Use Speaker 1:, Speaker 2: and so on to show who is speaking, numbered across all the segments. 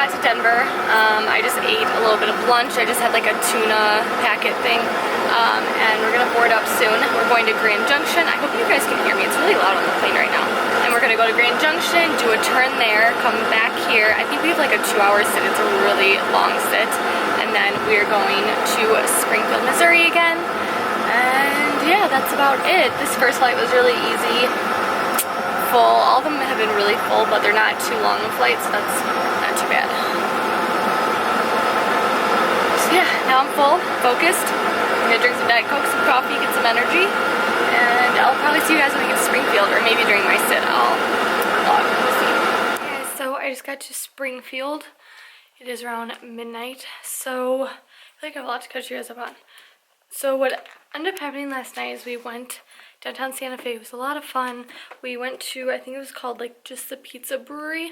Speaker 1: got to Denver. I just ate a little bit of lunch. I just had like a tuna packet thing. And we're gonna board up soon. We're going to Grand Junction. I hope you guys can hear me. It's really loud on the plane right now. And we're gonna go to Grand Junction, do a turn there, come back here. I think we have like a 2-hour sit. It's a really long sit. And then we're going to Springfield, Missouri again. And yeah, that's about it. This first flight was really easy. Full. All of them have been really full, but they're not too long of flights, so that's not too bad. So yeah, now I'm full, focused. I'm gonna drink some Diet Coke, some coffee, get some energy, and I'll probably see you guys when we get to Springfield, or maybe during my sit I'll vlog. We'll see. Okay, so I just got to Springfield. It is around midnight, so I feel like I have a lot to catch you guys up on. So what ended up happening last night is we went downtown Santa Fe. It was a lot of fun. We went to, I think it was called like just the Pizza Brewery.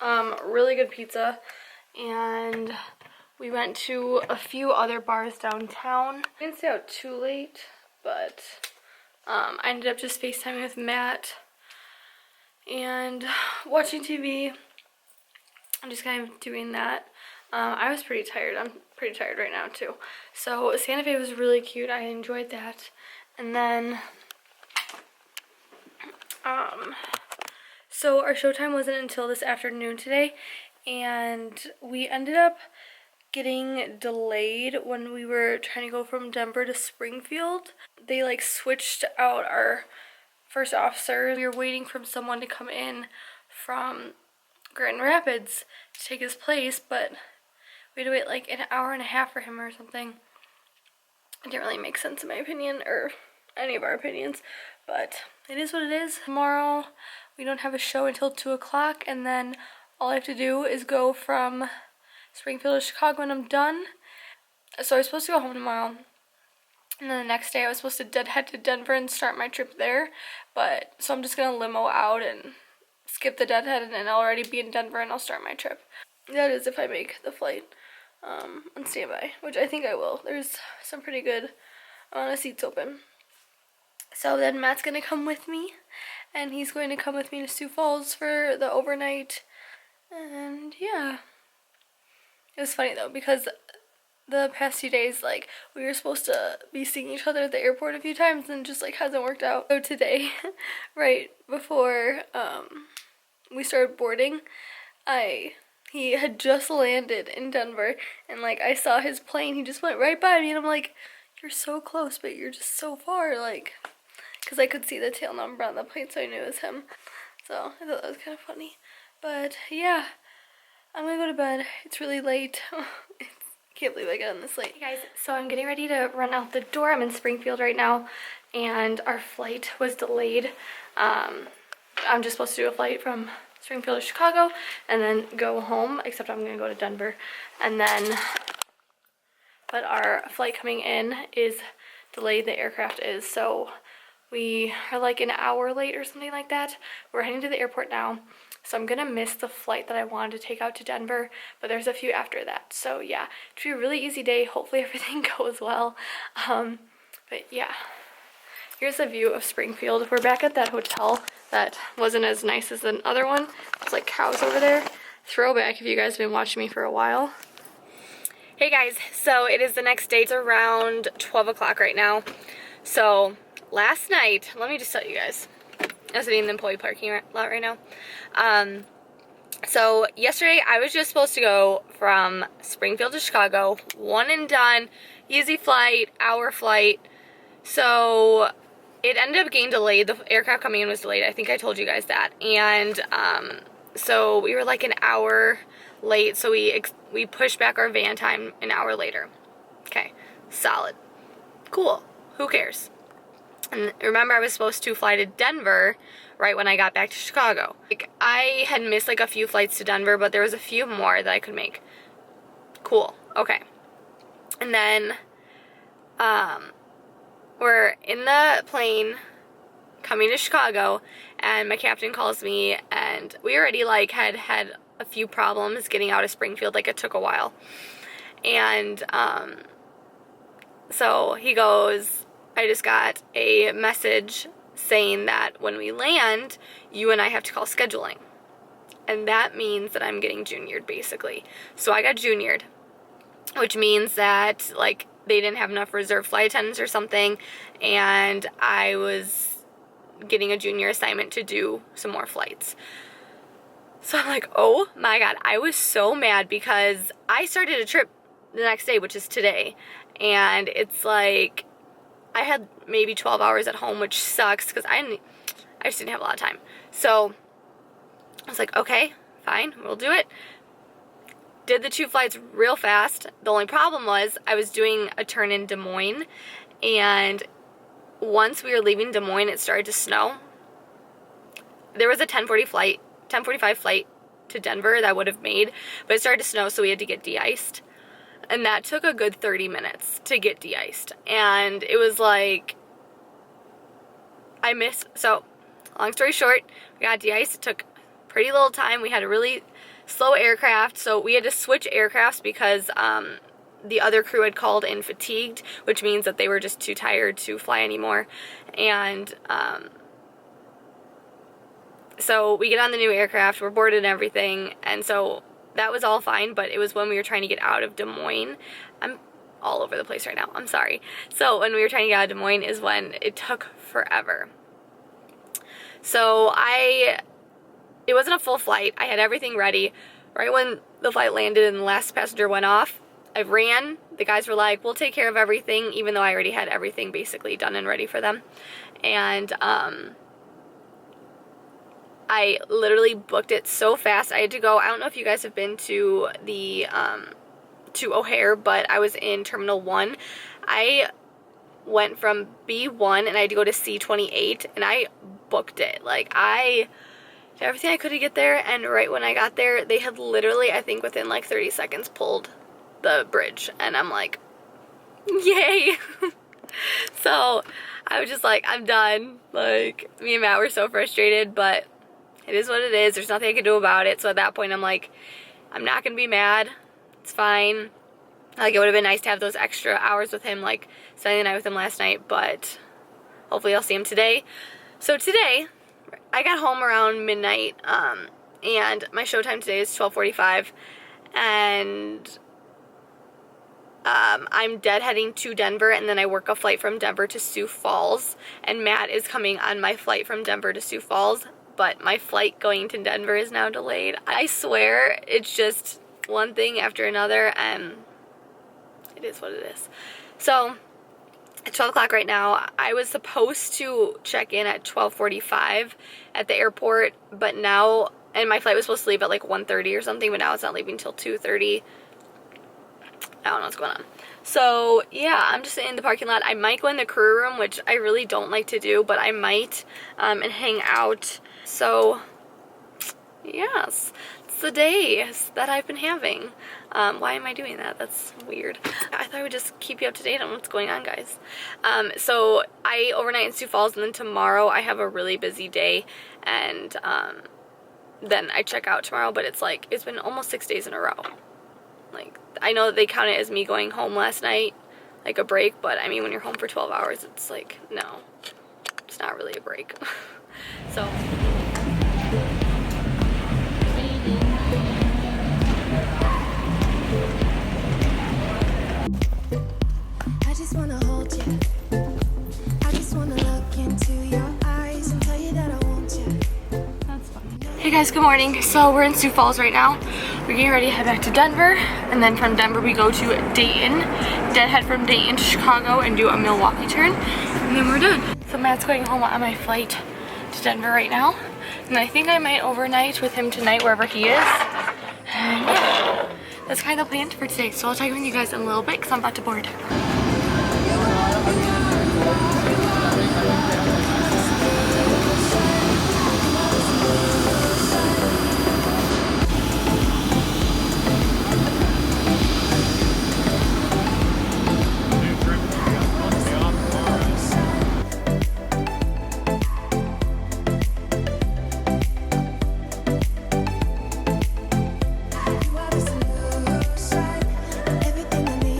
Speaker 1: Really good pizza. And we went to a few other bars downtown. I didn't stay out too late, but I ended up just FaceTiming with Matt and watching TV. I'm just kind of doing that. I was pretty tired. I'm pretty tired right now too. So Santa Fe was really cute. I enjoyed that. And then so our showtime wasn't until this afternoon today, and we ended up getting delayed when we were trying to go from Denver to Springfield. They like switched out our first officer. We were waiting for someone to come in from Grand Rapids to take his place, but we had to wait like an hour and a half for him or something. It didn't really make sense in my opinion, or any of our opinions, but it is what it is. Tomorrow we don't have a show until 2 o'clock, and then all I have to do is go from Springfield to Chicago and I'm done. So I was supposed to go home tomorrow, and then the next day I was supposed to head to Denver and start my trip there, but so I'm just gonna limo out and skip the deadhead, and then I'll already be in Denver and I'll start my trip. That is if I make the flight on standby, which I think I will. There's some pretty good amount of seats open. So then Matt's gonna come with me, and he's going to come with me to Sioux Falls for the overnight. And yeah, it was funny though, because the past few days, like, we were supposed to be seeing each other at the airport a few times, and just like hasn't worked out. So today, right before we started boarding, he had just landed in Denver, and like I saw his plane. He just went right by me, and I'm like, you're so close, but you're just so far, like, because I could see the tail number on the plane, so I knew it was him. So I thought that was kind of funny. But yeah, I'm gonna go to bed. It's really late. I can't believe I got on this late. Hey guys, so I'm getting ready to run out the door. I'm in Springfield right now, and our flight was delayed. I'm just supposed to do a flight from Springfield to Chicago and then go home, except I'm gonna go to Denver. And then, but our flight coming in is delayed, the aircraft is, so we are like an hour late or something like that. We're heading to the airport now, so I'm gonna miss the flight that I wanted to take out to Denver, but there's a few after that. So yeah, it should be a really easy day. Hopefully everything goes well. But yeah, here's a view of Springfield. We're back at that hotel that wasn't as nice as the other one. There's like cows over there. Throwback if you guys have been watching me for a while. Hey guys, so it is the next day. It's around 12 o'clock right now. So last night, let me just tell you guys, I was sitting in the employee parking lot right now. So yesterday I was just supposed to go from Springfield to Chicago, one and done, easy flight, hour flight. So it ended up getting delayed. The aircraft coming in was delayed. I think I told you guys that. And so we were like an hour late, so we pushed back our van time an hour later. Okay, solid. Cool. Who cares? And remember, I was supposed to fly to Denver right when I got back to Chicago. Like, I had missed like a few flights to Denver, but there was a few more that I could make. Cool. Okay. And then we're in the plane coming to Chicago, and my captain calls me, and we already like had a few problems getting out of Springfield. Like, it took a while. And so he goes, I just got a message saying that when we land, you and I have to call scheduling. and that means that I'm getting juniored basically. So I got juniored, which means that like they didn't have enough reserve flight attendants or something, and I was getting a junior assignment to do some more flights. So I'm like, oh my god, I was so mad because I started a trip the next day, which is today, and it's like I had maybe 12 hours at home, which sucks because I just didn't have a lot of time. So I was like, okay, fine, we'll do it. Did the 2 flights real fast. The only problem was I was doing a turn in Des Moines, and once we were leaving Des Moines, it started to snow. There was a 10:45 flight to Denver that I would have made, but it started to snow, so we had to get de-iced. And that took a good 30 minutes to get de-iced. And it was like, I missed, so long story short, we got de-iced. It took pretty little time. We had a really slow aircraft, so we had to switch aircrafts because the other crew had called in fatigued, which means that they were just too tired to fly anymore. And so we get on the new aircraft, we're boarded and everything, and so that was all fine, but it was when we were trying to get out of Des Moines. I'm all over the place right now, I'm sorry. So when we were trying to get out of Des Moines is when it took forever. So it wasn't a full flight. I had everything ready. Right when the flight landed and the last passenger went off, I ran. The guys were like, we'll take care of everything, even though I already had everything basically done and ready for them. And I literally booked it so fast. I had to go, I don't know if you guys have been to the, to O'Hare, but I was in Terminal 1. I went from B1 and I had to go to C28, and I booked it. Like, I did everything I could to get there, and right when I got there, they had literally, I think within like 30 seconds, pulled the bridge, and I'm like, yay! So, I was just like, I'm done. Like, me and Matt were so frustrated, but it is what it is. There's nothing I can do about it. So at that point, I'm like, I'm not going to be mad. It's fine. Like, it would have been nice to have those extra hours with him, like, spending the night with him last night, but hopefully I'll see him today. So today, I got home around midnight, and my showtime today is 12:45, and I'm deadheading to Denver, and then I work a flight from Denver to Sioux Falls, and Matt is coming on my flight from Denver to Sioux Falls. But my flight going to Denver is now delayed. I swear, it's just one thing after another, and it is what it is. So, it's 12 o'clock right now. I was supposed to check in at 12:45 at the airport, but now, and my flight was supposed to leave at like 1:30 or something, but now it's not leaving until 2:30. I don't know what's going on. So, yeah, I'm just sitting in the parking lot. I might go in the crew room, which I really don't like to do, but I might, and hang out. So, yes, it's the days that I've been having. Why am I doing that? That's weird. I thought I would just keep you up to date on what's going on, guys. So, I overnight in Sioux Falls, and then tomorrow I have a really busy day, and then I check out tomorrow, but it's like, it's been almost 6 days in a row. Like, I know that they count it as me going home last night, like a break, but I mean, when you're home for 12 hours, it's like, no, it's not really a break. So.
Speaker 2: I just wanna hold you. I just wanna look into your eyes and tell you that I want you.
Speaker 1: That's fun. Hey guys, good morning. So we're in Sioux Falls right now. We're getting ready to head back to Denver, and then from Denver we go to Dayton, deadhead from Dayton to Chicago and do a Milwaukee turn, and then we're done. So Matt's going home on my flight to Denver right now, and I think I might overnight with him tonight wherever he is. And yeah, that's kind of the plan for today. So I'll check in with you guys in a little bit because I'm about to board.